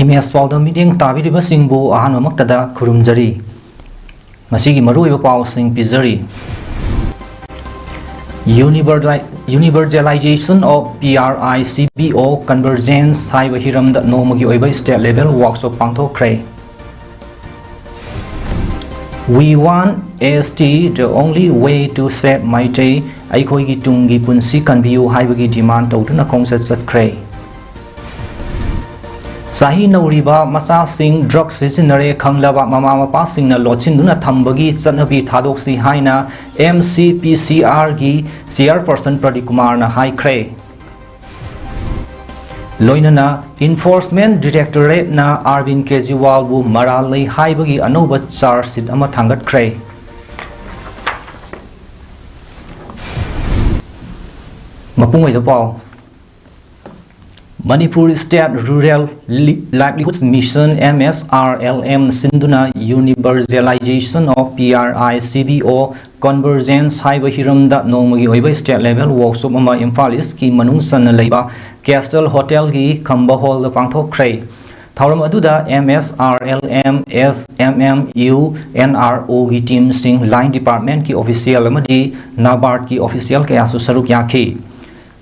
EMS PAODAM meeting tabiriba singbu ahanwa maktada khurumjari masigi maruiba paw sing pizari universalization of PRICBO convergence haiba hiramda nomagi oiba state level workshop pangthokre. We want ST the only way to save Maitai Aikoigi Tungi Punsi Kanbiu Haibagi demand Totuna Kongset Satkre. Sahi Nauriba Masa Sing Drug Seasonary Kanglava Mama Passing na Lochin Duna Tambagi Sanabi Tadoksi Haina MCPCR Gi CR person Pradikumar na High Cray. Loinana Enforcement Directorate na Arvin Kejriwal bu Marali Haibagi Anoba Char Sid Amathangat Cray. Mapungway the Paul Manipur State Rural Livelihood Mission MSRLM Sinduna Universalization of PRICBO Convergence Haiba Hiramda Nomagi Oiba State Level Workshop Ama Imphalis Ki Manung Sana Leiba Castle Hotel Gi Kamba Hall the Pangthok Cray. Thauram Aduda MSRLM SMMU NRO Gi Team Sing Line Department Ki Official Amadi Nabard Ki Official Kayasu Saruk Yaki.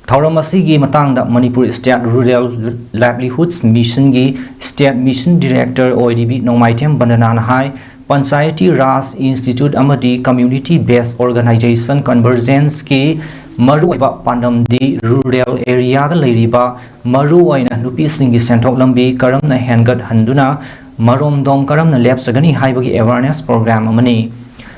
Thauramasi Matanga Manipur State Rural Livelihoods Mission Gi State Mission Director OIDB Nomaitem Banana High Panchayati Ras Institute Amadi Community Based Organization Convergence Ki Maruiba Pandam di Rural Area Liriba Maruaina Nupi Singi Sentok Lambi Karamna Hangat Handuna Marom Dong Karamna Lepsagani Haibagi Awareness Program Amani.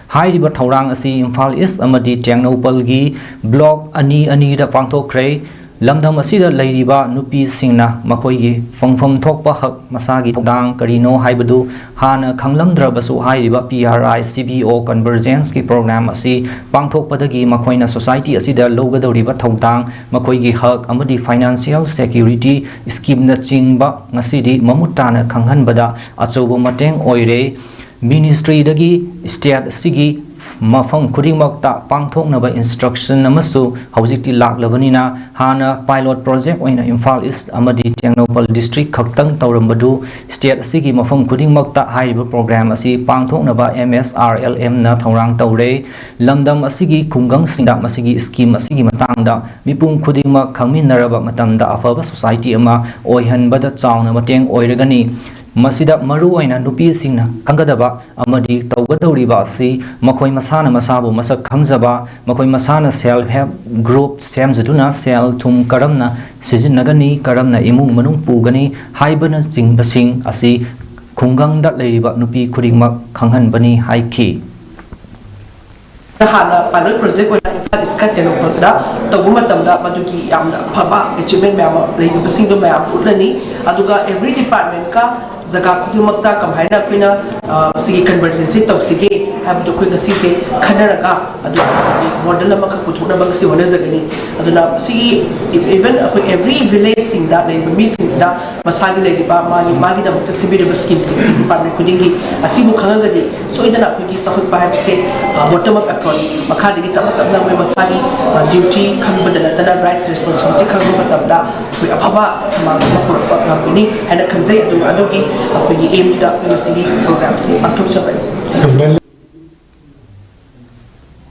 Hai riba Taurang asi Imphal East amadi Tiangnopal gi block ani da pangthokre lamdam asida leiriba nupi singna makoi gi phongphom thokpa hak masagi thokdang karino haibadu hana khanglamdrabasu hai riba PRICBO convergence ki program asi pangthokpadagi makoina society asida logadoriba thokdang makoi gi hak amadi financial security scheme na chingba ngasidi mamutana khanghanbada achobo mateng oire Ministry dagi state sigi mafang khudingmakta pangthoknaba instruction namasu hojikti laklabanina hana pilot project oina Imphal East amadi Tiangnopal district khaktang tawrambadu state sigi mafang khudingmakta haiba program asi pangthoknaba MSRLM na thaurang tawre lamdam asigi khungang singda masigi scheme asigi matangda mipum khudingmak khangminaraba matamda afaba society ama oihanbada chawna mateng oiragani Masida Maru aina nupi singna kangadaba amadi tawgadoriba si makoi masana masabu masak khangzaba makoi masana self help group semjaduna sel thum karamna sijinnagani karamna imung manung pugani haibana jingbasing asi khungangda leiriba nupi khudingmak khanghanbani haiki Hana pilot project oina iskat Tiangnopal tawumatamda madugi yamna phaba achievement maya leiba singdo maya putlani aduga every department ka Zaga Kumakta Kamhaina Pina Sigi Convergency Toxige have to quick Sisi Kanaraga model Maka Putuna Bakasi Wanazagani Aduna see even every village sing that like missing that Masagi Lady Magi the Sibi scheme department Kudingi Asibu Kangadi so it up with Sohut perhaps say bottom up approach Makadi Tamatana Masagi duty Kambadan rights responsibility Kambatamda with a Papa Sama company and a Kanzay Adogi we aimed up in the city programs.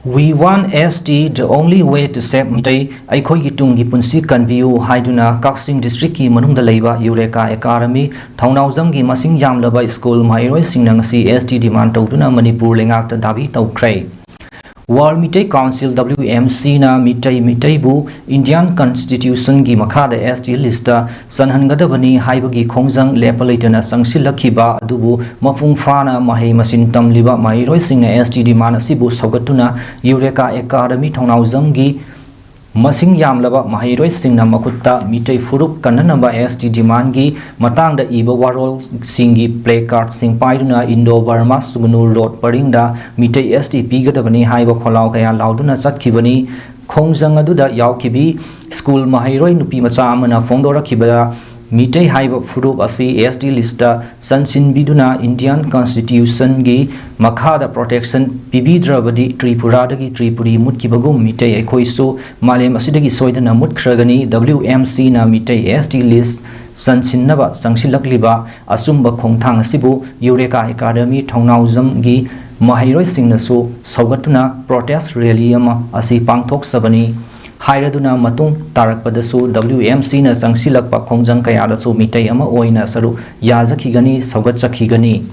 We want ST the only way to save Maitai Aikoigi Tungi Punsi Kanbiu Haiduna Kaksing District ki Manung Dalaiba Eureka Academy Thaunawjam gi Masing Yamlaba School Mairoi Singnang si ST demand Tawduna Manipur Lengak Dabi Tawkrai War Mitai Council WMC na Mitai bu Indian Constitution gi makhada ST lista sanhangadabani haibagi khongjang lepalaitana sangsilakiba adubu mapung fana mahai masin tamliba mairoi singna ST demand asibu saugatuna Eureka Academy Thaunawjam gi Masing Yamlaba Mahiroi Singna Makutta Mitai Furup Kananaba ST demand gi matangda iba warol singi placard sing paiduna Indo Burma Sugunu Road Paringda Mitai ST pigadabani haiba kholau kaya lauduna chatkibani khongjang aduda yaukibi school mahiroi nupi macha amana phongdora kibada Mitai haiba furup asi ST lista sansin biduna Indian Constitution gi makhada protection pibidravadi Tripura dagi Tripuri mutkibagum Mitai ekhoisu malem asidagi soidana mutkragani WMC na Mitai ST list sansinnaba changsilakliba asumba khongthang asibu Eureka Academy Thongnawjamgi Mahairoi singnasu saugatuna protest rally ama asi pangthok sabani hairaduna matung tarakpadasu WMC na changsilakpa khongjang kayadasu mitai ama oina saru yajakhigani saugatchakhigani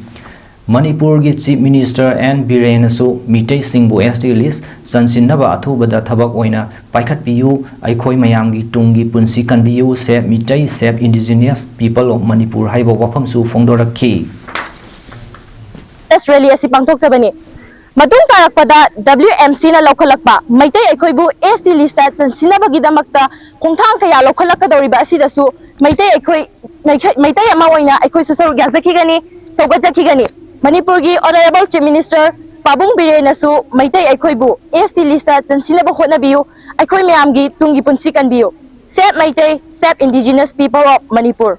Manipur ki Chief Minister N. Biren su mitai singbu ST list sansinnaba athubada thabak oina paikhat piu aikhoi mayam gi tungi punsi kanbiu save mitai save indigenous people of Manipur haiba wafam su phongdorakhi Australia si pangthok sabani matung tarakpada WMC na lokhalakpa maitai aikhoibu ST list ta sansinnaba gi damakta khongthang kaya lokhalakadoriba asidasu maitai ama oina aikhoi su saru yajakhigani saugajakhigani Manipur ki Honorable Chief Minister Pabung Biren nasu maitai aikhoibu ST list ta chansinaba hotnabiu aikhoi mayamgi tungi punsi kanbiu save maitai save indigenous people of Manipur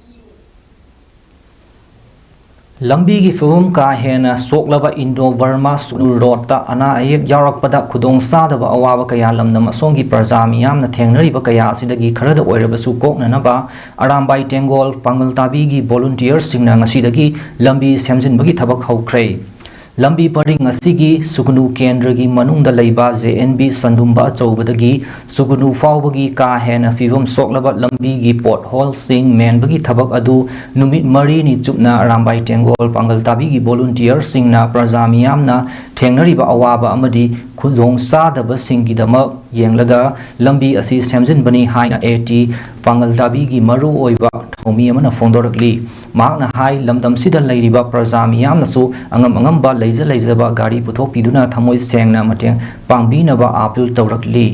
Lambi gi film ka hena soklaba Indo Burma Sulu Road ta ana ayek yarakpada khudong sadaba awaba kaya lamnam asongi praja miyamna thengnariba kaya asidagi kharada oirabasu koknanaba arambai tengol pangaltabi gi volunteers singna ngasidagi lambi semjinbagi thabak haukhre lambi paring asigi sugunu kendragi manungda leiba JNB sandumba chawbadagi sugunu fawbagi ka hena fivum soklaba lambi gi pothole sing menbagi thabak adu numit mari ni chupna arambai tengol pangaltabi gi volunteers singna prajamiyamna thengnariba awaba amadi khudong sadaba singidama yenglaga lambi asi semjinbani haina 80 pangaltabi gi maru oiba thomi amana phongdorakli Magna hai lamdam sida lairiba prajamiyam nasu angamba leizaba gari puthok piduna thamoi sengna mateng pangbinaba apil tawrakli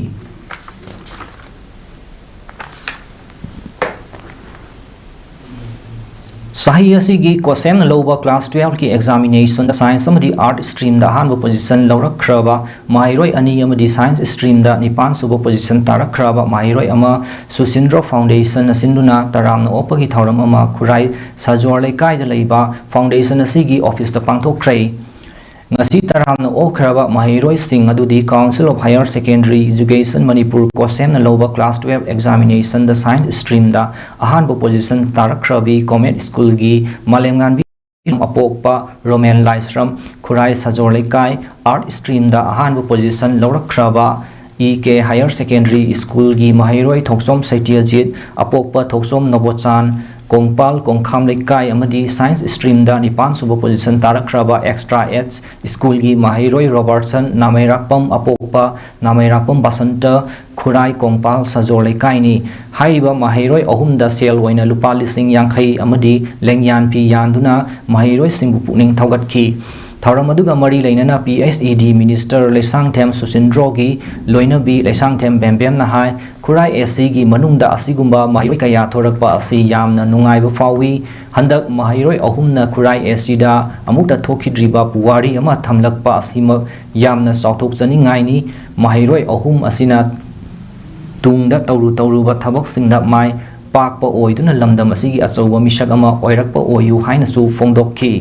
Sahi asigi kwasem na loba class 12 ki examination da science amadi art stream da hanba position lawrak khraba mahiroi ani amadi science stream da nipan suba position tarak khraba mahiroi ama Susindro Foundation asinduna taramna opagi thauram ama khurai sajor lekai da leiba foundation asigi office da pangthok khrei ngasi taramna okhraba mahiroi sing adudi Council of Higher Secondary Education Manipur kwasem na loba class 12 examination da science stream da ahanba position tarak khrabi Comet School gi malemngan apokpa Roman Laisram khurai sajor lekai art stream da ahanba position lawrak khraba EK Higher Secondary School gi mahiroi thoksom saitiajit apokpa thoksom nobochan Kongpal Kongkham lekai amadi science stream da nipan suba position tarakhraba extra H school gi mahiroi Robertson namairakpam apokpa namairakpam basanta khurai Kongpal sajor lekai ni haiba mahiroi ahum da sel oina lupa lising yankhai amadi lengyan pi yanduna mahiroi singbu pukning thaugatkhi Thauramadu mari lainana PSED Minister Lesangthem Susindrogi Loinabi Lesangthem Bembem na hai Kurai SC gi manungda asigumba mahiroi kaya thorakpa asi yamna nungaiba fawi handak mahiroi ahumna Kurai SC da amukta thokhidriba puwari ama thamlakpa asimak yamna sauthokchani ngaini mahiroi ahum asina tungda tawruba thabak singda mai pakpa oiduna lamdam asigi achauba misak ama oirakpa oyu haina su phongdokhi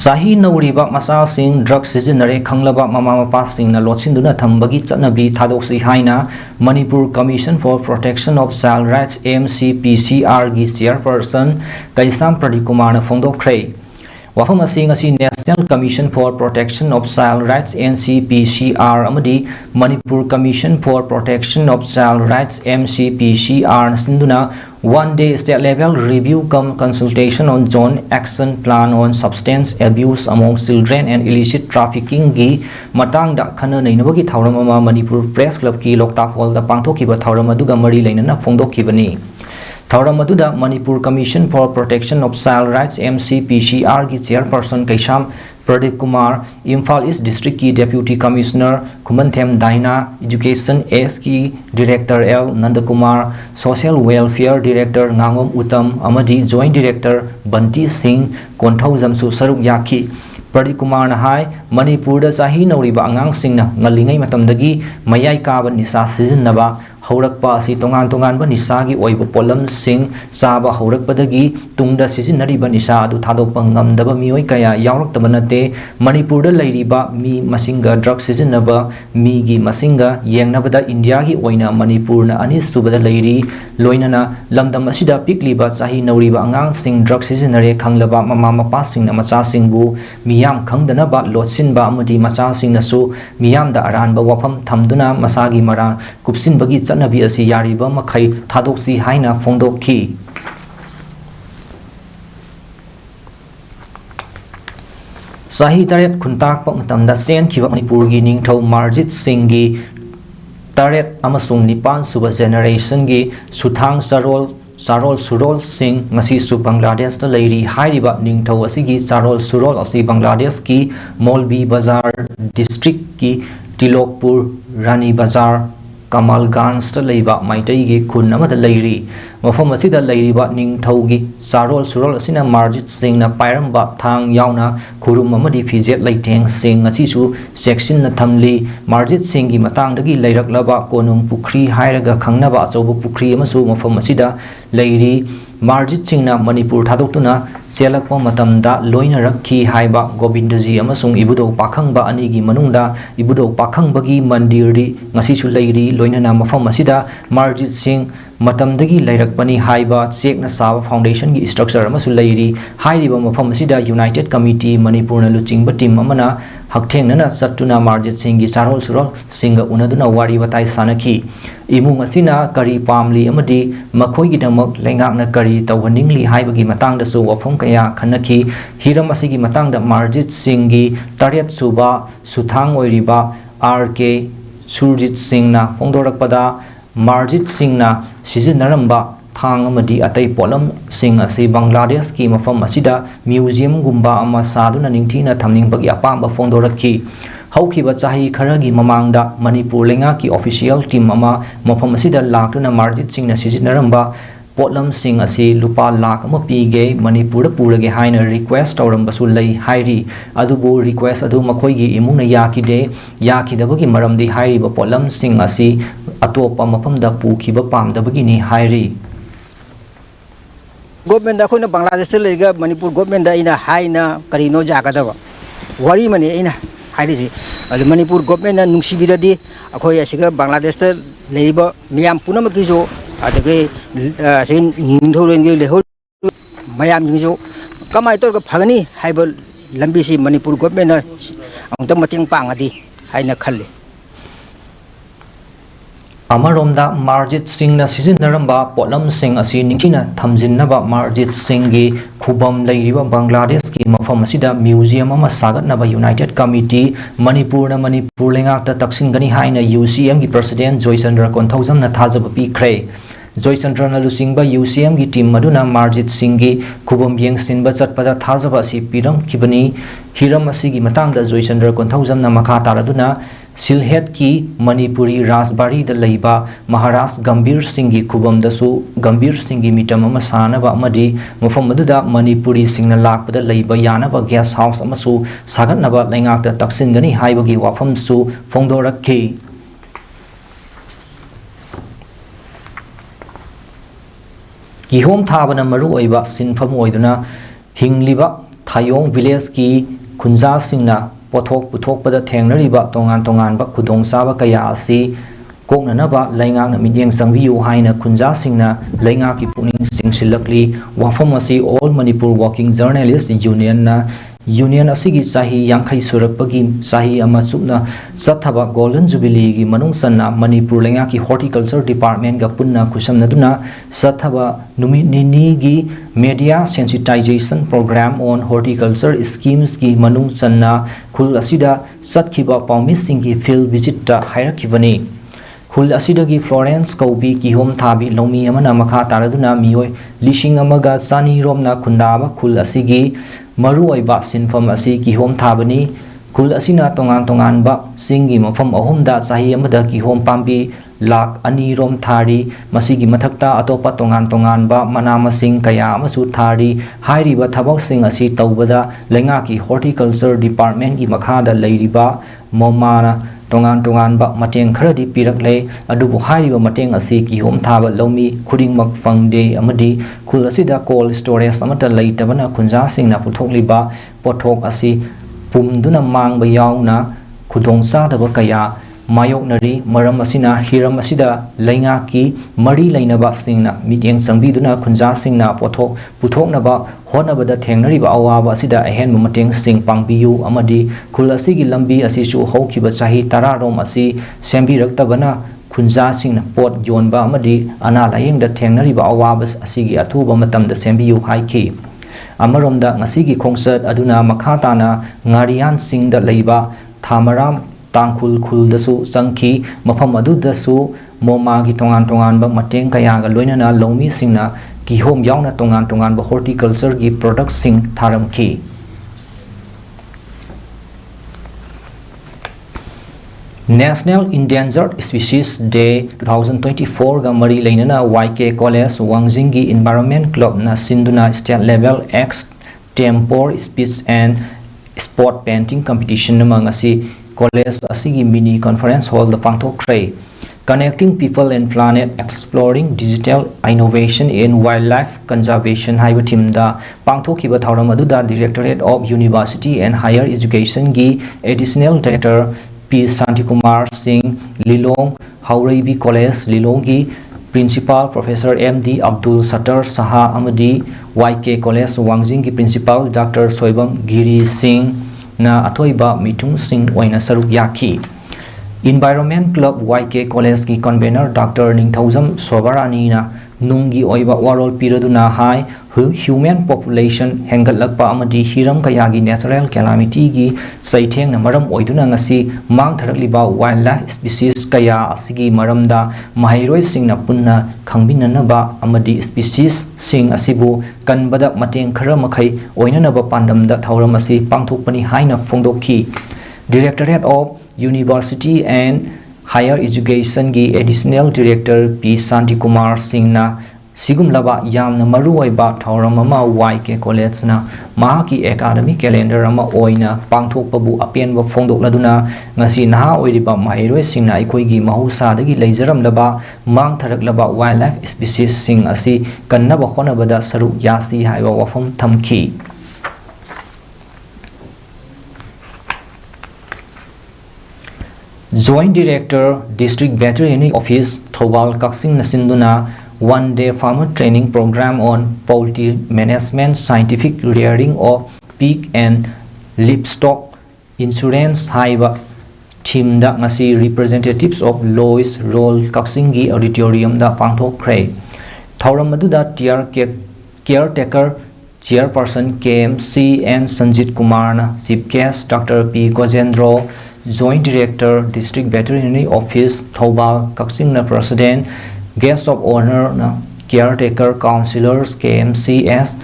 Sahi nauriba masa sing drug sizinare khanglaba mama mapa sing na lochinduna thambagi chanabi thadoksi haina Manipur Commission for Protection of Child Rights MCPCR gi chairperson Kaisam Pradeep Kumar na phongdokhrei wafam asing asi National Commission for Protection of Child Rights NCPCR amadi Manipur Commission for Protection of Child Rights MCPCR sinduna one-day state-level review consultation on joint action plan on substance abuse among children and illicit trafficking gi matangda khana nainabagi thauram ama Manipur Press Club ki Loktak Hall da pangthokiba thauram aduga mari lainana phongdokhibani thauram aduda Manipur Commission for Protection of Child Rights MCPCR gi chairperson Kaisam Pradeep Kumar, Imphal East District ki Deputy Commissioner Kumanthem Daina, Education S ki Director L Nandakumar, Social Welfare Director Ngangom Uttam, Amadi Joint Director Banti Singh, Konthau Jamsu Saruk Yaki. Pradeep Kumar na hai Manipur da sahi nauriba angang singna ngalingai matamdagi mayai kaba nisa sizinaba haurakpa asi tongan tongan ba nisa gi oiba polam sing saba haurakpadagi tungda sizinariba nisa adu thadokpa ngamdaba mioi kaya yawraktaba nate Manipur da lairiba mi masinga drug sizinaba mi gi masinga yengnabada India gi oina Manipur na ani subada lairi loinana lamdam asida pikliba chahi nauriba angang sing drug sizinare khanglaba mama mapa sing na macha singbu miyam khangdana ba lotsin ba amudi macha sing na su miyam da aran ba wafam thamduna masagi mara kupsin bagi chanabi asi yariba makhai thadoksi haina phongdokhi Sahi taret khuntak pa matamda sen khiba Manipur gi ningthau Marjit Singh gi taret amasung nipan suba generation gi Suthang Sarol Surol Singh ngasi su Bangladesh ta leiri hairiba ningthau asigi Sarol Surol asi Bangladesh ki Molbi Bazar district ki Tilokpur Rani Bazar Kamalganj ta leiba maitai gi khun amada leiri mafam asida leiriba ningthau gi Sarol Surol asina Marjit Singh na pairamba thang yauna khurum amadi fijet leiteng sing ngasi su section na thamli Marjit Singh gi matang dagi leiraklaba konung pukri hairaga khangnaba achobu pukri amasu mafam asida leiri Marjit Singh na Manipur thadoktuna selakpa matamda loina rakhi haiba Gobindaji amasung ibudok pakhang ba ani gi manungda ibudok pakhang bagi mandirdi ngasi su leiri loina na mafam asida Marjit Singh matamdagi leirakpani haiba chekna saba foundation gi structure amasu leiri hairiba mafam asida United Committee Manipur na luchingba team amana hakthengna chattuna Marjit Singh gi Sarol Surol Singh unaduna wari batai sanakhi imung asina kari pamli amadi makhoi gi damak lengakna kari tawhaningli haibagi matangda su wafam kaya khanakhi hiram asigi matangda Marjit Singh gi tariat suba Suthang oiriba RK Surjit Singh na phongdorakpada Marjit Singh na sizinaramba thang amadi atai polam Singh asi Bangladesh ki mafam asida museum gumba ama saduna ningthina thamningbagi apamba phongdorakhi haukiba chahi kharagi mamangda Manipur lenga ki official team ama mafam asida laktuna Marjit Singh na sizinaramba potlam Singh asi lupa lakh ama pige Manipur da purage haina request tawramba su lei hairi adubu request adu makhoi gi imung na yakidabagi maramdi hairi ba potlam Singh asi atopa mafamda pukhiba pamdabagi ni hairi government da khoina Bangladesh lega Manipur government da ina haina karino jagadaba wari mani ina hairi adu Manipur government na nungsibiradi akhoi asiga Bangladesh ta leiba miyam punamaki jo adage sin ningthorengi leho mayam jo kamai tor ka phagani haiba lambi si Manipur government na angta mating pangadi haina khalle Amaromda Marjit Singh na sizinaramba potlam Singh asi ningchina thamjinnaba Marjit Singh gi khubam leiriba Bangladesh ki mafam asida museum ama sagatnaba United Committee Manipur na Manipur lengakta taksingani haina UCM gi president Joychandra Konthaujam na thajaba pikre Joychandra na lusingba UCM gi team maduna Marjit Singh gi khubam yengsinba chatpada thajaba asi piram khibani hiram asigi matangda Joychandra Konthaujam na makha taraduna Silhet ki Manipuri Rasbari da leiba Maharaj Gambir Singh gi khubam dasu Gambir Singh gi mitam ama sanaba amadi mafam aduda Manipuri Singh na lakpada leiba yanaba guest house amasu sagatnaba lengakta taksingani haibagi wafam su phongdorakhi Kihom thabana maru oiba sinpham oiduna hingliba Thayong village ki Khunja Singh na pothok puthok pada thengnariba tongan ba khudong saba kaya asi koknanaba laingakna midyeng sangbiu haina Khunja Singh na lainga ki puning singsilakli wafam asi All Manipur Working Journalists Union asigi sahi yangkhai surakpagi sahi ama chupna chathaba Golden Jubilee gi manungsanna Manipur lenga ki horticulture department ga punna khusamnaduna chathaba numit nini gi media sensitization program on horticulture schemes gi manungsanna khul asida chatkhiba paumising gi field visit ta hairakibani khul asidagi Florence Kaubi ki hom thabi lomi amana makha taraduna mioi lishing amaga chani romna khundaba khul asigi maru oiba sinfam asi ki hom thabani khul asina tongan ba singi mafam ahumda sahi amada ki hom pambi lak ani rom thari masigi mathakta atopa tongan ba manama sing kaya amasu thari hairiba thabak sing asi tawbada lenga ki horticulture department gi makha da leiriba momana tongan tongan ba mateng kharadi pirakle adubu hairiba mateng asi ki hom thaba lomi khudingmak fangde amadi khul asida cold storage amata leitabana khunja singna puthokliba pothok asi pumduna mangba yauna khudongsa daba kaya mayoknari maram asina hiram asida lainga ki mari lainaba singna mityeng sangbiduna khunja singna pothok puthoknaba honabada thengnariba awaba asida ahen mateng sing pangbiyu amadi khul asigi lambi asi chu hokhiba chahi 10 rom asi sembiraktabana khunja singna pot yonba amadi ana layengda thengnariba awaba asigi athuba matamda sembiyu haiki amaromda ngasigi khongsat aduna makhatana ngarian singda leiba thamaram tangkhul khul dasu sangki mafam adu dasu moma gi tongan tongan ba mateng kaya ga loinana lomi singna ki hom yauna tongan tongan ba horticulture gi product sing tharam ki National Endangered Species Day 2024 ga mari leinana YK College Wangjing gi Environment Club na sinduna state level X Tempor Speech and Sport Painting Competition na ngasi College asigi mini conference hall the pangthok tray connecting people and planet exploring digital innovation in wildlife conservation haiba team da pangthokiba thauram aduda Directorate of University and Higher Education gi additional director P Santikumar Singh Lilong Haureibi College Lilong gi Principal Professor MD Abdul Sattar Saha amadi YK College Wangjing gi Principal Dr Soibam Giri Singh na athoiba mitung sing oina saruk yaki Environment Club YK College ki convener Dr Ningthaujam Sobarani na nungi oiba warol piraduna hai human population hengatlakpa amadi hiram kaya gi natural calamity gi saitheng na maram oiduna ngasi mang tharakliba wildlife species kaya asigi maramda mahairoi singna punna khangbinnanaba amadi species sing asibu kanbada mateng khara makhai oinanaba pandamda thauram asi pangthokpani haina phongdokhi Directorate of University and Higher Education gi Additional Director P Santikumar Singh na sigumlaba yamna maruoiba thauram ama YK College na mahaki academic calendar ama oina pangthokpabu apenba phongdokladuna ngasi naha oiriba mahairoi singna aikoi gi mahusa dagi leijaramlaba mang tharaklaba wildlife species sing asi kannaba khonabada saru yasi haiba wafam thamki Joint Director District Veterinary Office Thobal Kaksing Nasinduna one-day farmer training program on poultry management, scientific rearing of pig and livestock insurance haiba team da ngasi representatives of Lois Roll Kaksingi Auditorium da pangthokre thauram aduda caretaker chairperson KMC and Sanjit Kumar na chief guest Dr P Gojendro Joint Director District Veterinary Office Thobal Kaksing na President Guest of Honor na Caretaker Councillors KMCS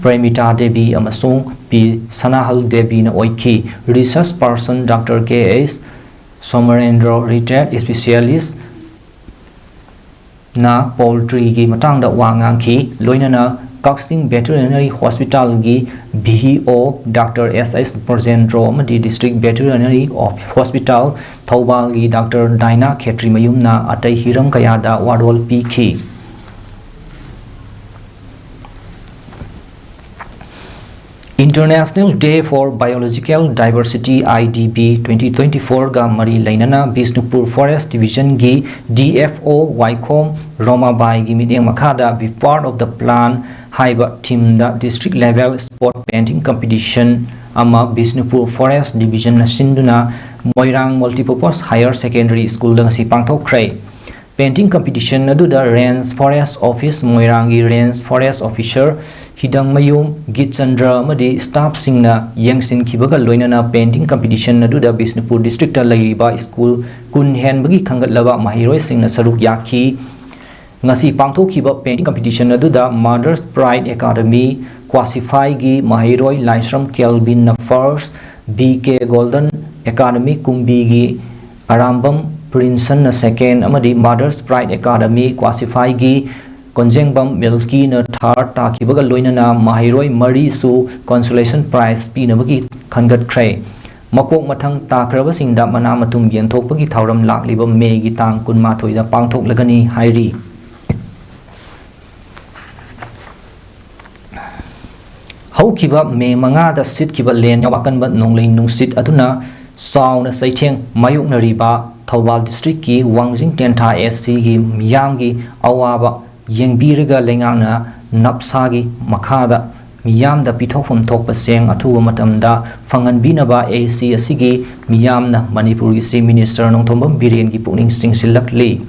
Premita Devi amasung P Sanahal Devi na oiki Research Person Dr KS Somarendra Retired Specialist na Poultry gi matang da wangang ki loinana Kaksing Veterinary Hospital gi BO Dr SS Porjendro amadi District Veterinary of Hospital Thobal gi Dr Daina Khetri mayum na atai hiram kaya da wadol piki International Day for Biological Diversity IDB 2024 ga mari lainana Bisnupur Forest Division gi DFO Wycombe Roma Bai gi mideng makhada be part of the plan haiba team da district level sport painting competition ama Bisnupur Forest Division na sinduna Moirang Multipurpose Higher Secondary School da ngasi pangthokre painting competition adu da Range Forest Office Moirang gi Range Forest Officer Hidang Mayum Gitchandra amadi staff singna yangsin khibaga loinana painting competition adu da Bisnupur district ta lairiba school kun hen bagi khangatlaba mahiroi singna saruk yakhi ngasi pangthokhiba painting competition adu da Mother's Pride Academy classify gi mahiroi Laisram Kelvin na first BK Golden Academy Kumbi gi Arambam Princeton na second amadi Mother's Pride Academy classify gi Konjengbam Milky na third takibaga loinana mahiroi mari su consolation prize pinabagi khangat kray Makok mathang takrabasingda mana matung yenthokpagi thauram lakliba Megi tang kunmathoida pangthoklagani hairi. Haukiba me mangada sitkiba len yawakanba nonglei nungsit aduna sauna saitheng mayoknariba Thawal district ki Wangjing Tenta SC gi miyamgi awaba yengbiriga lengana napsagi makhada miyamda pithokphum thokpa seng athuba matamda fanganbinaba AC asigi miyamna Manipur gi Chief Minister Nongthombam Biren gi pukning singsilakli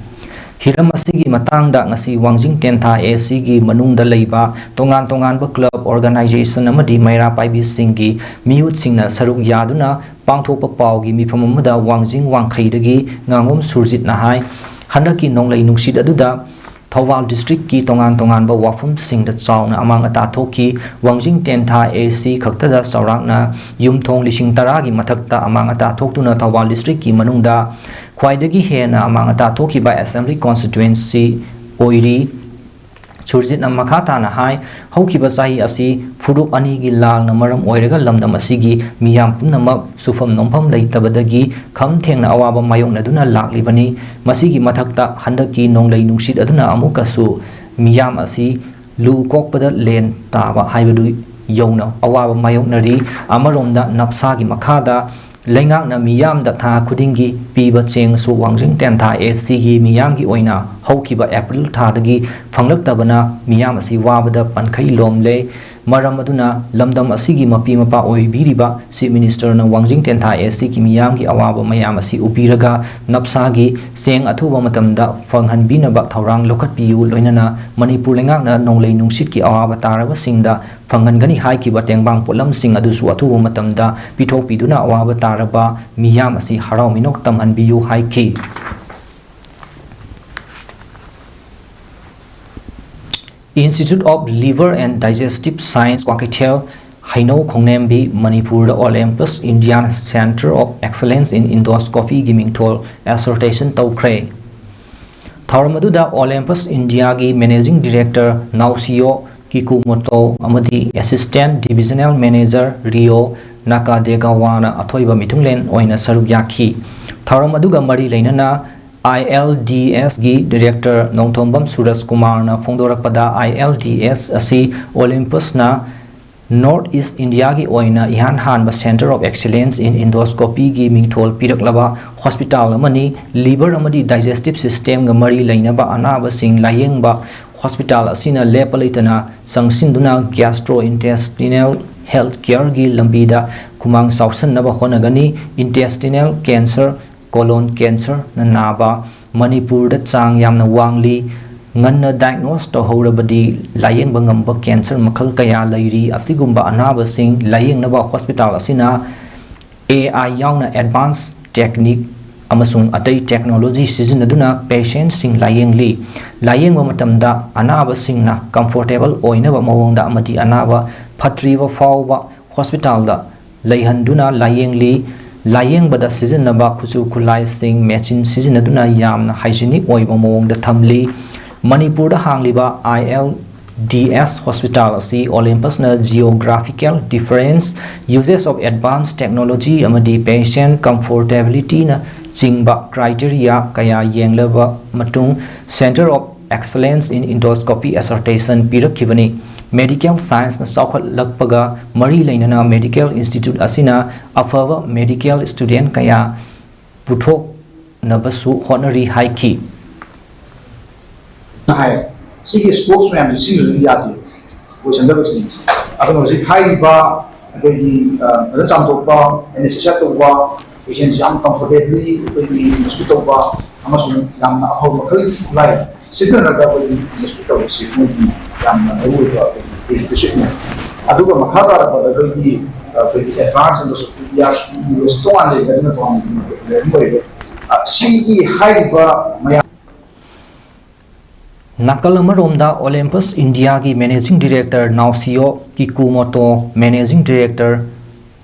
hiram asigi matangda ngasi Wangjing Tenta AC gi manungda leiba tongan ba club organization amadi maira paibi singi mihut singna saruk yaduna pangthokpa pawgi mifam amada Wangjing wangkhaidagi ngangom surjit na hai handaki nonglei nungsit aduda Thawal district ki tongan ba wafum singda chawna amang ata thoki Wangjing Tenta AC khaktada sawrakna yumthong lising taragi mathakta amang ata thoktuna Thawal district ki manungda khwaidagi hena amang ata thoki by assembly constituency oiri surjit na makhata na hai haukiba sahi asi furup ani gi lal na maram oiraga lamdam asigi miyam punamak sufam nompham leitabadagi kham thengna awaba mayong na duna laklibani masigi mathakta handaki nonglei nungsit aduna amukasu miyam asi lu kokpada len taba haibadu yona awaba mayong nari amaromda napsagi makhada Lengak na miyam da tha khudingi piba cheng su Wangjing Tenta AC gi miyam gi oina haukiba April tha dagi phanglaktabana miyam asi wabada pankhai lomle maram aduna lamdam asigi mapi mapa oibiriba Chief Minister na Wangjing Tenta AC ki miyam gi awaba mayam asi upiraga napsagi seng athuba matamda phanghanbinaba thaurang lokhat piu loinana Manipur lengak na nonglei nungsit ki awaba taraba singda Fanggani hai ki bateng bang polam sing adu su athu matamda pithok piduna awaba taraba miyam asi harau minok tamhan biu hai ki Institute of Liver and Digestive Science Wakatel Haino Khongnembi Manipur Olympus Indian Center of Excellence in Endoscopy Giming Toll Assertion Taukre Tharmaduda Olympus India gi Managing Director Nausio Kikumoto Amadi Assistant Divisional Manager Rio Nakadegawana Athoiba Mitunglen Oina Sarugyaki Tharamaduga Mari Lainana ILDS gi Director Nongthombam Suras Kumar na Fongdorakpada ILDS asi Olympus na Northeast India gi oina ihan hanba Center of Excellence in Endoscopy gi mingthol piraklaba hospital amani liver amadi digestive system ga mari lainaba anaba sing layengba hospital asina lepalaitana sangsinduna gastrointestinal health care gi lambida kumang sausan naba honagani intestinal cancer colon cancer na naba Manipur da chang yamna wangli nganna diagnose to horabadi layeng bangamba cancer makhal kaya lairi asigumba anaba sing layeng naba hospital asina AI yauna advanced technique amasung atai technology sizinaduna patient sing layeng li layeng matamda anaba sing na comfortable oinaba mawongda amati anaba phatriba fawba hospital da leihanduna layeng li layeng bada sizinaba khusu khulai sing machine sizinaduna yamna hygienic oiba mawongda thamli Manipur da hangliba ILDS hospital asi Olympus na geographical difference uses of advanced technology amadi patient comfortability na chingba criteria kaya yenglaba matung Center of Excellence in Endoscopy assertion pirakhibani medical science na sawkhat lakpaga mari lainana medical institute asina afava medical student kaya puthok nabasu honori haiki hai sigi sports man sigi yati wo chandar basi adon hoji khai ba koi ada cham to ba anesthesia to ba patient jam comfortably koi hospital ba amasung yam na ho makhai lai sidna na ga koi hospital si mo yam na ho ba patient aduga makhata ba koi advance endoscopy ya to ane ga na to ane sigi hai ba Nakalamaromda Olympus India ki Managing Director Nausio Kikumoto Managing Director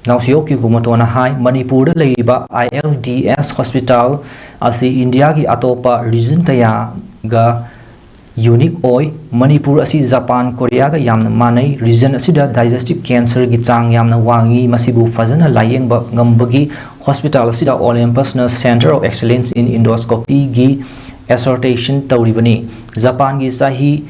Nausio Kikumoto na hai Manipur leiba ILDS Hospital asi India ki atopa region kaya ga unique oi Manipur asi Japan Korea ga yamna manai region asida digestive cancer gi chang yamna wangi masibu fazana layeng ba ngambagi hospital asida Olympus na Center of Excellence in Endoscopy gi assertion tawribani Japan gi sahi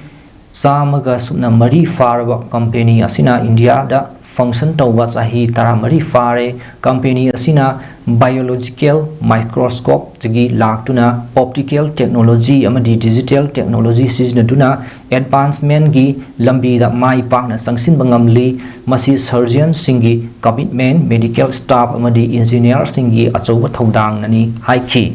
samaga suna mari farba company asina India da function tawwa sahi taramari fare company asina biological microscope tigi laktuna optical technology amadi digital technology siznaduna advancement gi lambi da mai pakna sangsin bangamli masi surgeon singi commitment medical staff amadi engineer singi achoba thodang nani haiki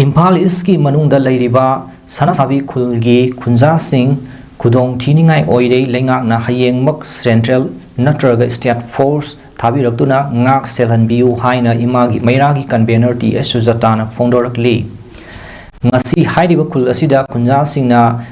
Impal iski manungda lairiba Sanasabi Khulgi Khunja Singh Khudong Thiningai Oirei Lengak na Hayengmak Central Natraga State Force Thabirakuna Ngak Selhanbiu Haina Imagi Mairagi Convener T Suzatana Fondorakli Ngasi Haidiba Khul Asida Khunja Singh na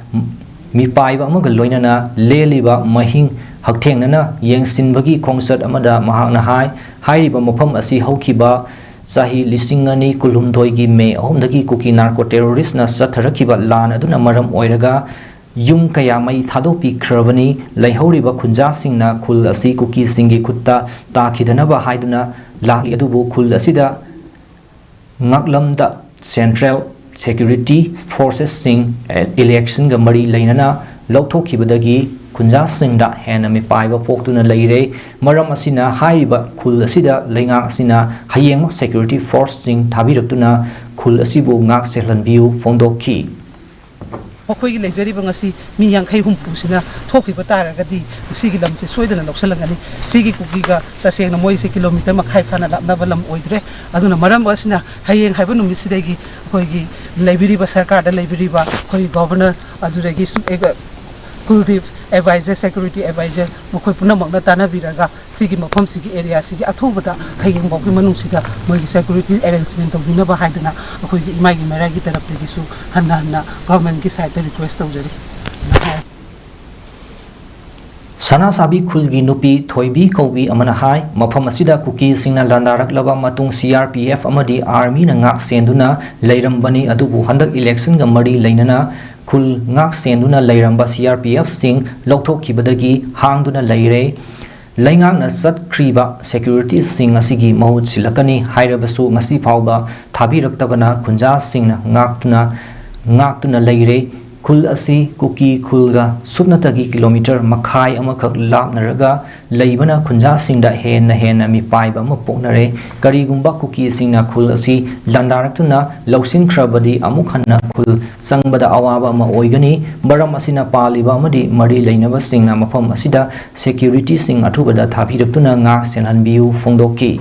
Mipaiba Amaga Loinana Leliba Mahing Haktengna Yengsinbagi Kongsat Amada Mahakna Hai Haidiba Mopam Asi Hokiba Sahi listingani kulumdoi gi me ahomdagi kuki narco terrorist na satharakiba lan aduna maram oiraga yum kaya mai thadopi khrabani laihoriba khunja singna khul asi kuki singi khutta takhidanaba haiduna lakli adubu khul asida ngaklamda Central Security Forces sing election ga mari lainana lokthokibadagi Khunja Singh da hena mi paiba poktuna leire maram asina haiba khul asida lenga asina hayeng security force sing thabiratuna khul asibu ngak selhanbiu fongdokki ꯑꯩꯈꯣꯏꯒꯤ ꯂꯩꯖꯔꯤꯕ ꯉꯁꯤ ꯃꯤ 50 ꯍꯨꯝꯐꯨꯁꯤꯅ ꯊꯣꯛꯈꯤꯕ ꯇꯥꯔꯒꯗꯤ ꯃꯁꯤꯒꯤ ꯂꯝꯁꯦ ꯁꯣꯏꯗꯅ ꯂꯧꯁꯤꯜꯂꯒꯅꯤ ꯁꯤꯒꯤ ꯀꯨꯀꯤꯒ ꯇꯁꯦꯡꯅ ꯃꯣꯏꯁꯦ ꯀꯤꯂꯣꯃꯤꯇꯔ ꯃꯈꯥꯏ ꯐꯥꯅ ꯂꯥꯞꯅꯕ ꯂꯝ ꯑꯣꯏꯗ꯭ꯔꯦ ꯑꯗꯨꯅ ꯃꯔꯝ ꯑꯁꯤꯅ ꯍꯌꯦꯡ ꯍꯥꯏꯕ ꯅꯨꯃꯤꯠꯁꯤꯗꯒꯤ ꯑꯩꯈꯣꯏꯒꯤ ꯂꯩꯕꯤꯔꯤꯕ ꯁꯔꯀꯥꯔꯗ ꯂꯩꯕꯤꯔꯤꯕ ꯑꯩꯈꯣꯏꯒꯤ ꯒꯚꯔꯅꯔ ꯑꯗꯨꯗꯒꯤ ꯀꯨꯜꯗꯤꯞ advisor security advisor mukhoy punamagna tanabiraga sigi mafam sigi area sigi athubada hayeng bawgi manungsiga moi security arrangement tawdina ba haidana akoi gi imai gi meragi taraptegi su hanna government gi side request tawjari Sana sabi khulgi nupi thoibi kaubi amana hai mafam asida kuki singna landarak laba matung CRPF amadi army na ngak senduna leirambani adubu handak election ga mari leinana Khul ngak senduna leiramba CRPF sing lokthokibadagi hangduna leire leingak na sat khriba security sing asigi mahut silakani hairabasu ngasi phauba thabiraktabana khunja singna ngaktuna leire khul asi kuki khulga subnatagi kilometer makhai amakhak lapnaraga leibana khunja singda henna mi paiba ma poknare karigumba kuki singna khul asi landaraktuna lausin khrabadi amukhanna khul sangbada awaba ma oigani baram asina paliba amadi mari leinaba singna mafam asida security sing athubada thabiratuna ngak senhanbiu fongdoki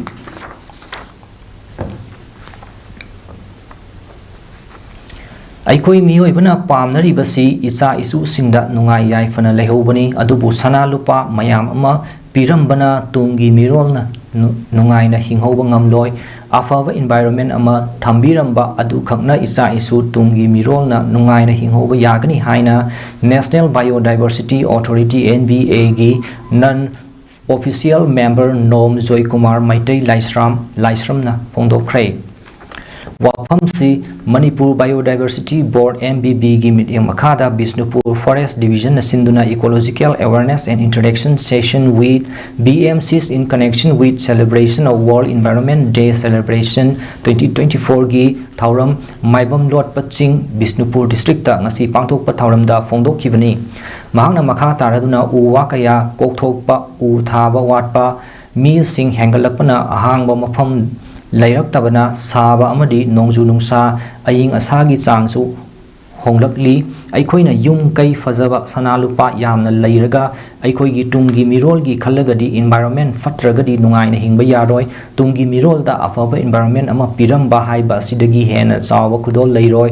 Aikoi mioi bana pamnari basi isa isu singda nungai yai fana lehobani adubu sana lupa mayam ama pirambana tungi mirol na nungai na hinghoba ngamloi afava environment ama thambiramba adu khakna isa isu tungi mirol na nungai na hinghoba yagani haina National Biodiversity Authority NBA gi non official member Nom Joy Kumar Maitai Laisram na phongdokre Wapamsi Manipur Biodiversity Board MBB gi meeting makada Bisnupur Forest Division na sinduna ecological awareness and interaction session with BMCs in connection with celebration of World Environment Day celebration 2024 gi thauram maibam lot paching Bisnupur district ta ngasi pangthokpa thauram da phongdokhibani mahangna makha taraduna uwa kaya kokthokpa u thaba watpa mi sing hengalakpana ahangba mafam Lairak tabana saba amadi nongju nungsa aying asagi changsu honglakli aikoina yum kai fazaba sanalupa yamna lairaga aikoigi tungi mirol gi khallagadi environment fatragadi nungai na hingba yaroi tungi mirol da afaba environment ama piramba haiba sidagi hena chawa khudol leiroi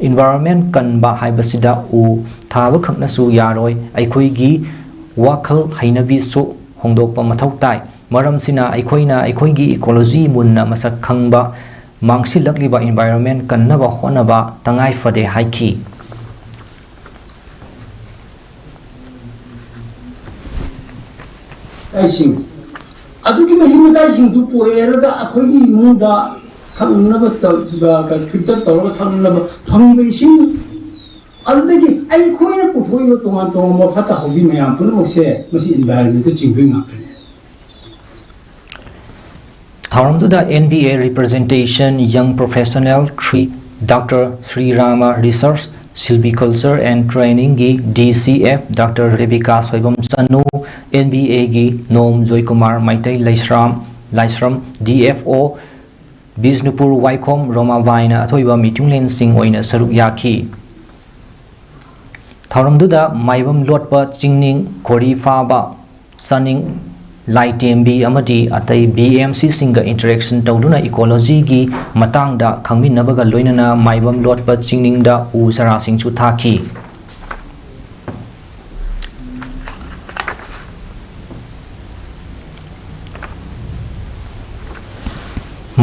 environment kanba haiba sida u thaba khakna su yaroi aikoigi wakhal hainabi su hongdokpa mathau tai Maram sina aikoigi ecology munna masak khangba mangsilakliba environment kannaba honaba tangai fade haiki Aising adugi mahimutai sing du poeraga akoigi munda ꯊꯛꯅꯕ filter ꯇꯧꯔꯒ ꯊꯛꯅꯕ ꯐꯪꯉꯤꯕ ꯏꯁꯤꯡ ꯑꯗꯨꯗꯒꯤ ꯑꯩꯈꯣꯏꯅ ꯄꯨꯊꯣꯛꯏꯕ ꯇꯣꯉꯥꯟ ꯇꯣꯉꯥꯟꯕ ꯐꯠꯇ ꯍꯥꯎꯊꯤ ꯃꯌꯥꯝ ꯄꯨꯝꯅꯃꯛꯁꯦ ꯃꯁꯤ ꯏꯟꯚꯥꯏꯔꯟꯃꯦꯟꯇ ꯆꯤꯡꯗꯣꯏ ꯉꯥꯛꯇꯅꯤ Tharamduda NBA representation young professional 3 Dr. Sri Rama Research Silviculture and Training gi DCF Dr. Rebecca Soibam Sanu NBA gi Nom Joy Kumar Maitai Laisram DFO Bisnupur Waikom Roma Vaina Athoiba Mitunglen Sing Oina Saruk Yaki Tharamduda Maibam Lotpa Chingning Kori Faba Sunning Laitembi amadi atai BMC singa interaction tawduna ecology gi matangda khangminabaga loinana maibam lotpa chingningda u sara singchu thaki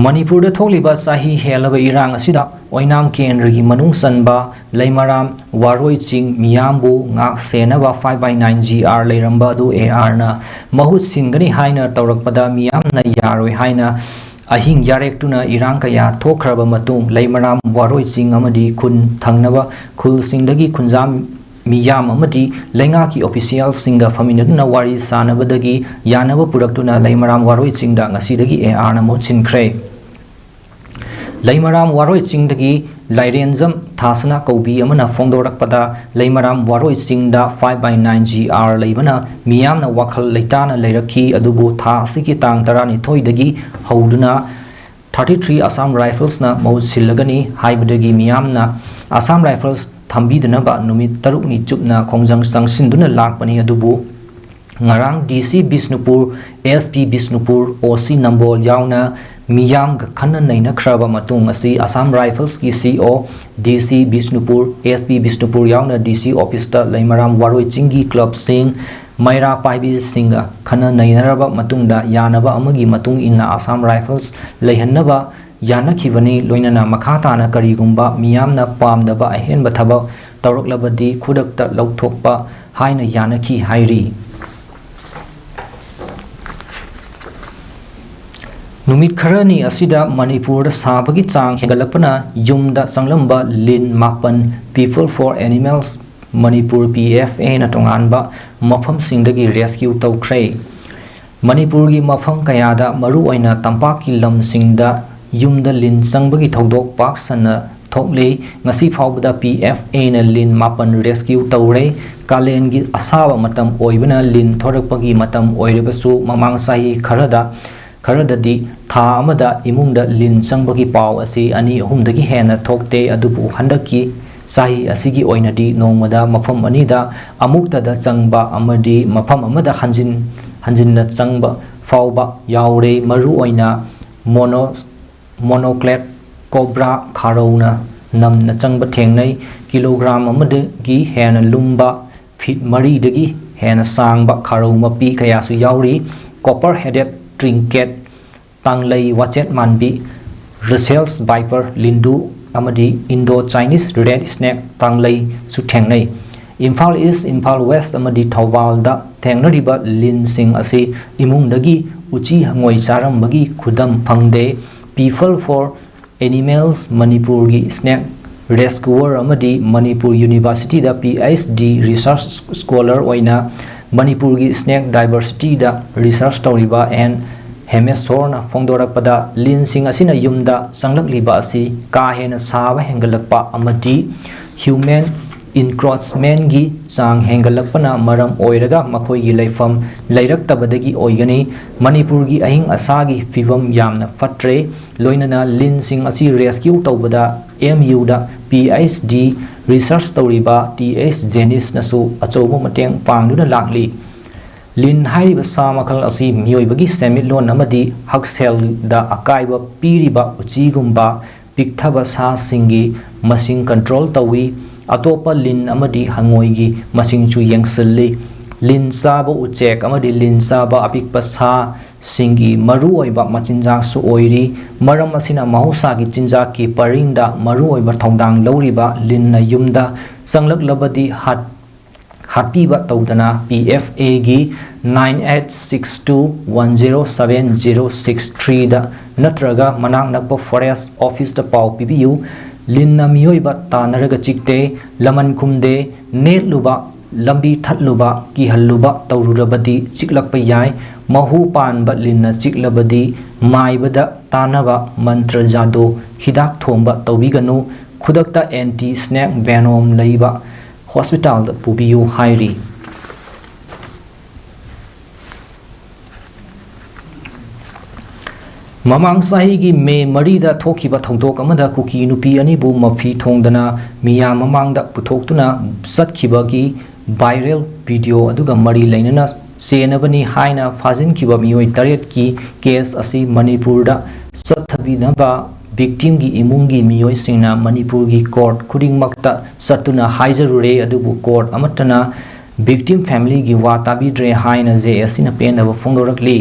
Manipur da tholiba sahi helaba irang asida oinam kenrigi manung sanba leimaram waroi ching miyambu ngak senaba 5/9 GR leiramba du AR na mahut singani haina tawrakpada miyamna yaroi haina ahing yarektuna irang kaya thokraba matung leimaram waroi ching amadi khun thangnaba khul singdagi khunjam miyam amadi lenga ki official singa faminaduna wari sanabadagi yanaba puraktuna leimaram waroi chingda ngasidagi AR na mochinkhre Leimaram waroi chingdagi lairenzam thasana kaubi amana fongdorakpada leimaram waroi chingda 5/9 GR leibana miyamna wakhal leitana leirakhi adubu tha asiki tang tarani thoidagi houduna 33 Assam Rifles na maut silagani haibadagi miyamna Assam Rifles thambidana ba numit taruk ni chupna khongjang sangsinduna lakpani adubu ngarang DC Bisnupur SP Bisnupur OC Nambol yauna Miyam Khana Naina Kraba Matung asi Assam Rifles ki CO DC Bisnupur SP Bisnupur yauna DC Officer Leimaram Waroi Chingi Club Sing Maira Paibi Singa Khana Nainaraba Matungda Yanaba Amagi Matung inna Assam Rifles Leihannaba Yana Kivani Loinana Makhatana Karigumba Miyamna Pamdaba Ahenba Thaba Tawraklabadi Khudakta Lauthokpa Haina Yanaki Hairi Numit kharani asida Manipur sabagi chang hengalapana yumda sanglamba lin mapan people for animals Manipur PFA na tonganba mafam singdagi rescue tawkhre Manipur gi mafam kayada maru oina tampaki lam singda yumda lin sangbagi thodok pak sana thokle ngasi phawbada PFA na lin mapan rescue tawre kalen gi asaba matam oibana lin thorakpagi matam oirebasu mamang sahi kharadadi tha amada imungda lin changbagi paw asi ani ahumdagi hena thokte adubu handaki sahi asigi oinadi nongmada mafam anida amukta da changba amadi mafam amada hanjinna changba fawba yaure maru oina monocled cobra kharona namna changba thengnai kilogram amadagi hena lumba feet mari dagi hena sangba kharau mapi kayasu yauri copper headed trinket tanglei wachet manbi Russell's viper lindu amadi Indo Chinese red snake tanglei su thengnai Imphal East Imphal West amadi Thawal da thengnariba lin sing asi imungdagi uchi hangoi charambagi khudam phangde people for animals Manipur gi snake rescuer amadi Manipur University da PhD research scholar oina Manipur gi snake diversity da research tawriba and Hemisorna Fongdorakpada Lin Sing Asina Yumda Sanglakliba Asi Kahena Saba Hengalakpa Amadi Human Encroachment gi Sang Hengalakpana Maram Oiraga Makoi gi Laifam Lairak Tabadagi Oigani Manipur gi Ahing Asagi Fibam Yamna Fatre Loinana Lin Sing Asi Rescue Tawbada MU da PhD Research Tawriba TS Jenis Nasu Achobo Mateng Pangduna Lakli Lin hairiba samakal asi mioibagi semilon amadi haksel da akaiba piriba uchigumba pikthaba sa singi masing control tawi atopa lin amadi hangoigi masing chu yengsilli lin saba uchek amadi lin saba apikpa sa singi maru oiba machinjak su oiri maram asina mahusa gi chinjak ki paringda maru oiba thongdang loriba lin na yumda sanglak labadi Hapiba Taudana PFA gi 9862107063 da natraga manang nakpa forest office da pau pibiu linna miyoiba tanaraga chikte laman khumde netluba lambi thatluba ki halluba tawrurabadi chiklakpa yai mahu panba linna chiklabadi maibada tanaba mantra jado hidak thomba tawbiganu khudakta anti snake venom leiba hospital da pubiu hairi Mamang sahi me marida thokiba thongdok amada kuki nupi ani bu mafi thongdana miya mamang da puthok tuna satkiba gi viral video aduga mari lainana senabani haina fazin kiba miyoi taret ki case asi manipur da sathabinaba victim gi imungi miyoi singna manipur gi court khuding makta satuna haijarure adubu court amatana victim family gi watabi dre haina JSC na penaba phongdorakli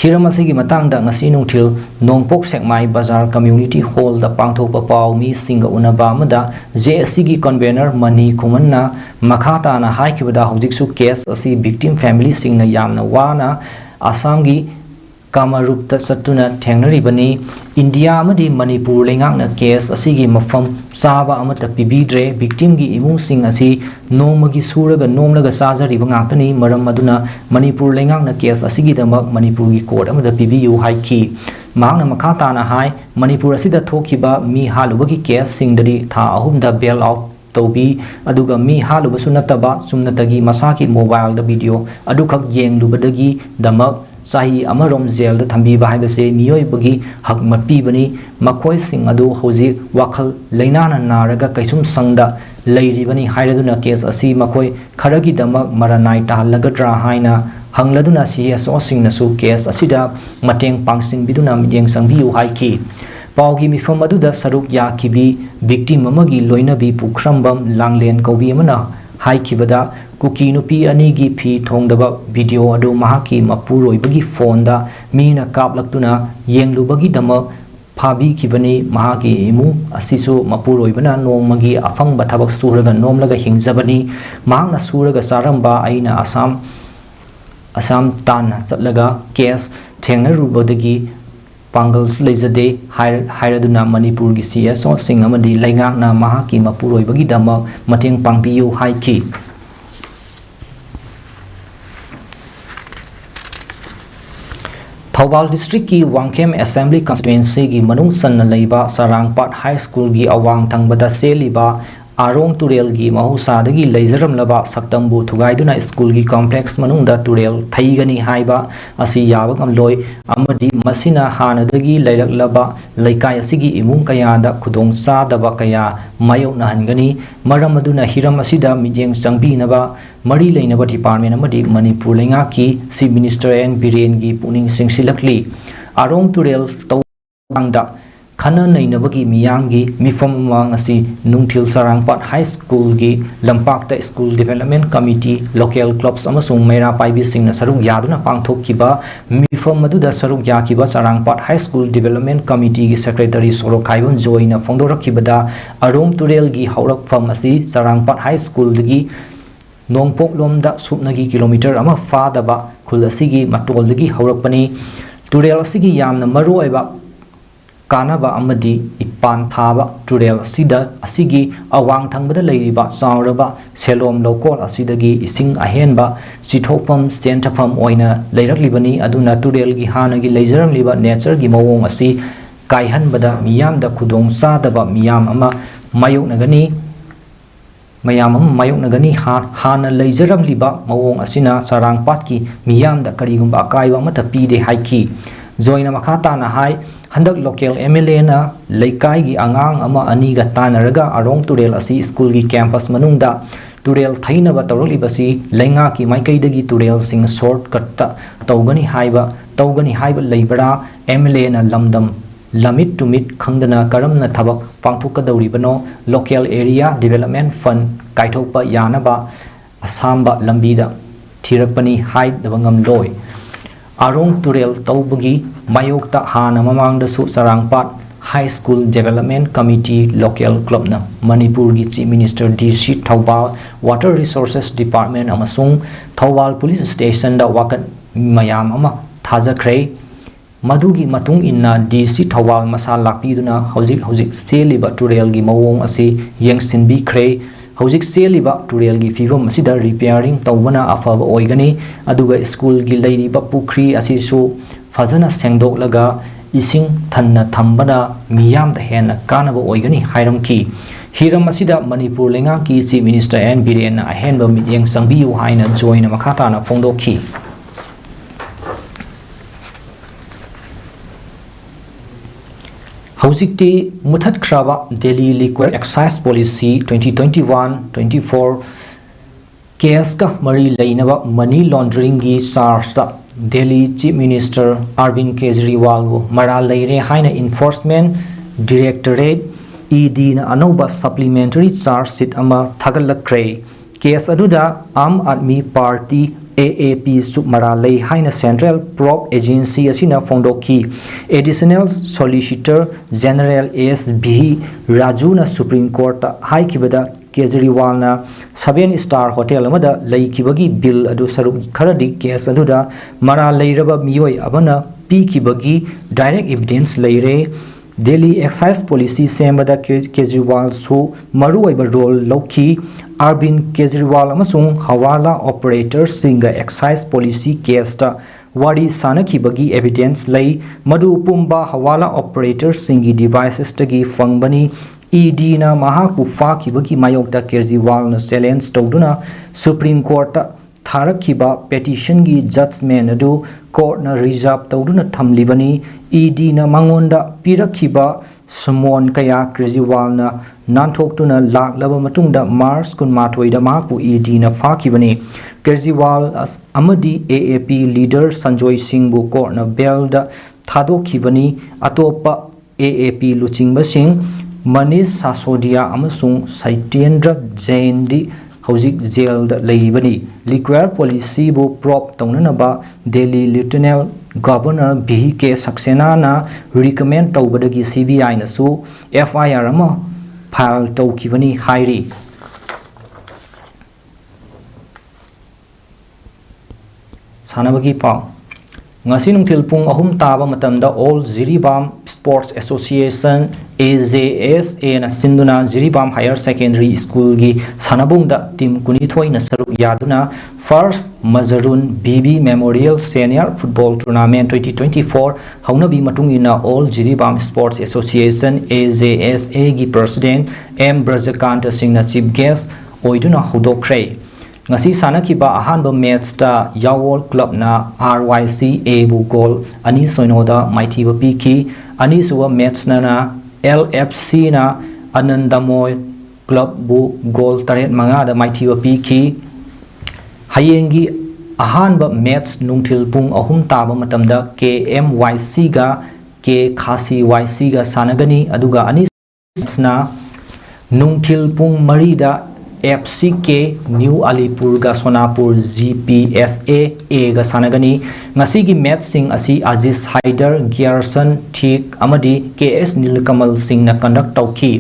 Hiramasi matangda ngasi nungthil nongpok sekmai bazar community hall da pangthokpa paw mi singa unaba amada JSC gi convener mani khumanna makhata na haikibada hojiksu case asi victim family singna yamna wana Assam gi Kamarupta satuna thengnaribani India amadi Manipur lengakna case asigi mafam saba amata pibidre victim gi imung sing asi nomagi suraga nomlaga sajariba ngaktani maram maduna Manipur lengakna case asigi damak Manipur gi court amada pibiu haiki mangna makhata na hai Manipur asida thokiba mi halubagi case singdari tha ahumda bail out tobi aduga mi haluba sunataba sumnatagi masaki mobile da video adukak yenglubadagi damak sahi amarom jail da thambi ba haibase miyoi bagi hak matpi bani makoi sing adu hoji wakhal leinana naraga kaisum sangda leiri bani hairaduna case asi makoi kharagi damak maranai tahlagadra haina hangladuna CSO sing nasu case asida mateng pangsing biduna midyeng sangbiu haiki paugi mifam adu da saruk ya kibi victim amagi loina bi pukrambam langlen kobi amana haikibada kuki nupi ani gi phi thongdaba video adu mahaki mapuroi bagi phone da mina kaplaktuna yenglubagi dama phabi kibani mahaki imu asisu mapuroi bana nomagi afang bathabak suraga nomlaga hingjabani mahna suraga saramba aina asam tan chatlaga case thengnarubodagi pangals lejade hairaduna Manipur gi CSO sing amadi laingakna mahaki mapuroi bagi dama mateng pangbiu haiki Thawbal district ki Wangkhem assembly constituency gi manung san na leiba Sarangpat high school gi awang thangbada seliba Arong Turel gi mahusadagi leizaram laba saktambu thugaiduna school gi complex manungda Turel thaigani haiba asi yabak amloi amadi masina hanadagi leirak laba leikai asigi imung kaya da khudong sa daba kaya mayok na hangani maram aduna hiram asida mijeng sangbi naba mari leinaba department amadi Manipur lenga ki Chief Minister N Biren gi puning singsilakli Arong Turel tawangda khana nainabagi miyangi mifam mangasi nungthil Sarangpat high school gi lampakta school development committee local clubs amasung mera paibi singna sarung yaduna pangthokkiba mifam maduda sarung yakiba Sarangpat high school development committee gi secretary Sorokhaiban joina phongdorakkibada Arong Turel gi haurakpham asi Sarangpat high school dagi nongpok lomda supnagi kilometer ama fadaba khul asigi matol dagi haurakpani Turel asigi yamna maruaiba Kanaba amadi ipan thaba Turel asida asigi awang thangbada leiriba sauraba selom lokol asidagi ising ahenba chithopam centafam oina leiraklibani aduna Turel gi hanagi leijaram liba nature gi mawong asi kaihanbada miyam da khudong sadaba miyam ama mayoknagani hana leijaram liba mawong asina Sarangpat ki miyam da karigumba akaiba mata pide haiki joina makhata na hai handak local MLA na leikai gi angang ama ani ga tanaraga Arong Turel asi school gi campus manungda Turel thaina ba tawrali basi lenga ki maikai dagi Turel sing shortcut ta tawgani haiba leibara MLA na lamdam lamit to meet khangdana karamna thabak pangthokadawri bano local area development fund kaithokpa yanaba asamba lambida thirakpani haidabangam loi Arong Turel tawbagi mayokta hana mamangda su Sarangpat high school development committee local club na Manipur gi Chief Minister DC Thawbal water resources department amasung Thawbal police station da wakat mayam ama thajakhrei Madugi matung inna DC Thawal masa lakpiduna hojik seliba turelgi mawong asi yengsinbi kre hojik seliba turelgi fibam asida repairing tawbana afaba oigani aduga school gi leiriba pukri asisu fazana sengdoklaga ising thanna thambana miyam da hena kanaba oigani hairamki hiram asida Manipur lenga ki Chief Minister N Biren na ahenba mityeng sangbiu haina join makata na phongdokhi Hojikti Muthat Kraba Delhi Liquor Excise Policy 2021-24 case ka mari lainaba money laundering gi charge da Delhi Chief Minister Arvind Kejriwal go mara laire haina Enforcement Directorate ED na anoba supplementary charge sheet ama thagalakre case aduda Aam Aadmi Party AAP Submaralay Haina Central Prop Agency Asina Fondoki Additional Solicitor General ASB Rajuna Supreme Court High Kibada Kejriwal na 7-star hotel amada lay kibagi bill adu saruk kharadi case aduda Maralay raba miyoi abana P kibagi direct evidence layre Delhi Excise Policy Sembada Kejriwal su maru aiba role loki Arvind Kejriwal amasung hawala operator singa excise policy case ta wari sanaki bagi evidence lay madu pumba hawala operator singi devices tagi fangbani ED na mahaku fa kibagi mayokta Kejriwal na challenge tawduna Supreme Court ta tharakhiba petition gi judgment adu court na reserve tawduna thamlibani ED na mangonda pirakhiba Sumon kaya Kejriwal na nanthokuna laklaba matungda Mars kunmathoida mahaku ED na fakibani Kejriwal amadi AAP leader Sanjoy Singh bu court na bail da thadokibani atopa AAP luchingba sing Manish Sasodia amasung Saitendra Jain di hojik jail da leibani liquor policy bu prop tongnaba Delhi Lieutenant Governor BK Saxena na recommend tawbadagi CBI na su FIR ama file tawkibani hairi sanabagi paw ngasi nungthil pung ahum taba matamda All Jiribam Sports Association AJSA na sinduna Jiribam Higher Secondary School gi sanabung da team kunithoi na saruk yaduna First Mazarun BB Memorial Senior Football Tournament 2024 haunabi matungina All Jiribam Sports Association AJSA gi President M Brajakanta Singh na chief guest oiduna hudokre ngasi sanakiba ahanba match ta Yawol Club na RYCA bu goal ani soinoda maithiba piki ani suwa match na LFC na Anandamoy Club bu goal taret manga da maithiba piki hayengi ahanba match nungthil pung ahum taba matamda KMYC ga K Khasi YC ga sanagani aduga ani na nungthil pung marida FCK New Alipur ga Sonapur GPSA A ga sanagani ngasi gi match sing asi Aziz Haider Gerson Thik amadi KS Nilkamal Singh na conduct tawki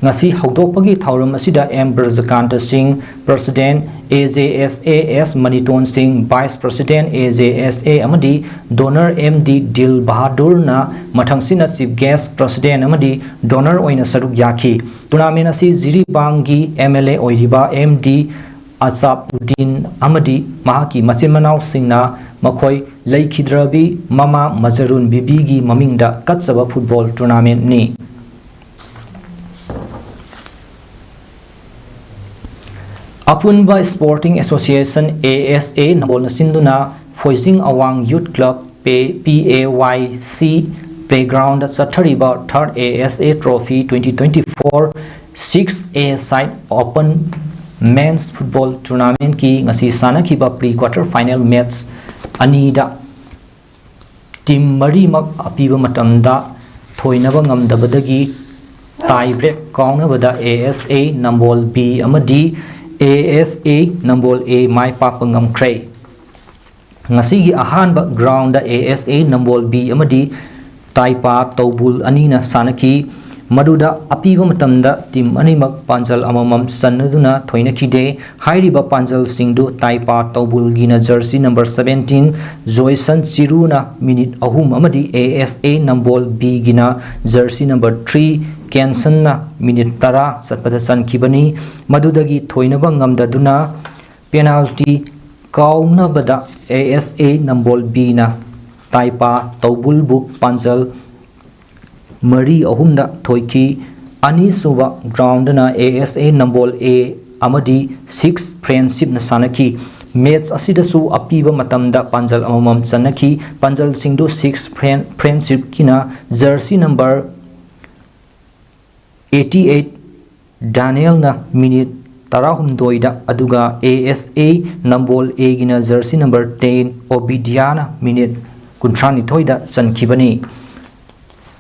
ngasi hawdokpagi thauram asida M Brajakanta Singh President AJSAS Maniton Singh Vice President AJSA amadi donor MD Dil Bahadur na mathangsina chief guest President amadi donor oina saruk yaki tournament asi Jiribam gi MLA oiriba MD Asabuddin amadi mahaki machinmanau singna makhoi laikhidrabi mama Mazarun BB gi mamingda katsaba football tournament ni Apunba Sporting Association ASA nabol na sinduna Foising Awang Youth Club PAYC Playground at Sathariba 3rd ASA Trophy 2024 6A Side Open Men's Football Tournament ki ngasi sanakiba pre-quarter final match anida team mari mak apiba matamda thoinaba ngamdabadagi tie break kaunabada ASA nambol B amadi ASA nambol A mai papangam kray ngasi gi ahanba ground da ASA nambol B amadi taipa tawbul anina sanaki maduda apiba matamda team animak panjal amamam sanaduna thoinakide hairiba panjal singdu taipa tawbulgina jersey number 17 Joyson Chiruna minute ahum amadi ASA number B gina jersey number 3 Kenson na minute tara satpada sankibani madudagi thoinaba ngamdaduna penalty kauna bada ASA number B na taipa tawbul book panjal Mari ahumda thoiki ani suba ground na ASA number A amadi 6 friendship na sanaki match asida su apiba matamda panjal amamam chanaki panjal singdu 6 friendship kina jersey number 88 Daniel na minute tarahumdoida aduga ASA number A gina jersey number 10 Obidiana minute kuntrani thoida chankibani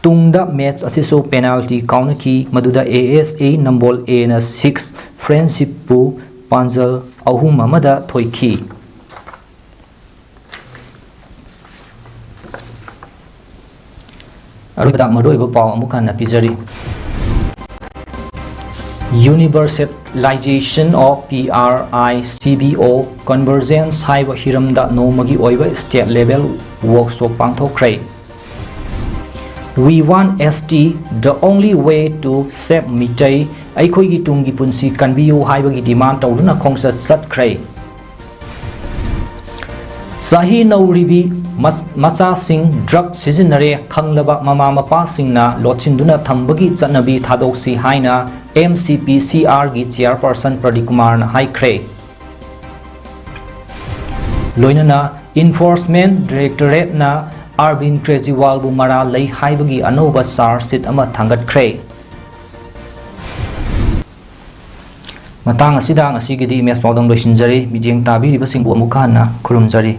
tungda match asiso penalty kaunaki maduda ASA number A na 6 friendship pu panjal ahum amada thoiki arubada maroi ba paw amukan na pijari universalization of PRICBO convergence haiba hiramda nomagi oiba state level workshop pangthokrai We want ST the only way to save mitai aikoi gi tungi punsi kanbiu haibagi demand tawduna khongsa satkrai sahi nauribi macha sing drug seasonare khanglaba mama mapa singna lochinduna thambagi chanabi thadoksi haina MCPCR gi chairperson Pradikumar na haikre loinana enforcement directorate na Arvin Kejiwal bu mara lei haibagi anoba charge sheet ama thangatkre matang asida ngasigi di mes paudam loisinjari midiang tabi ribasing bu amukana khurumjari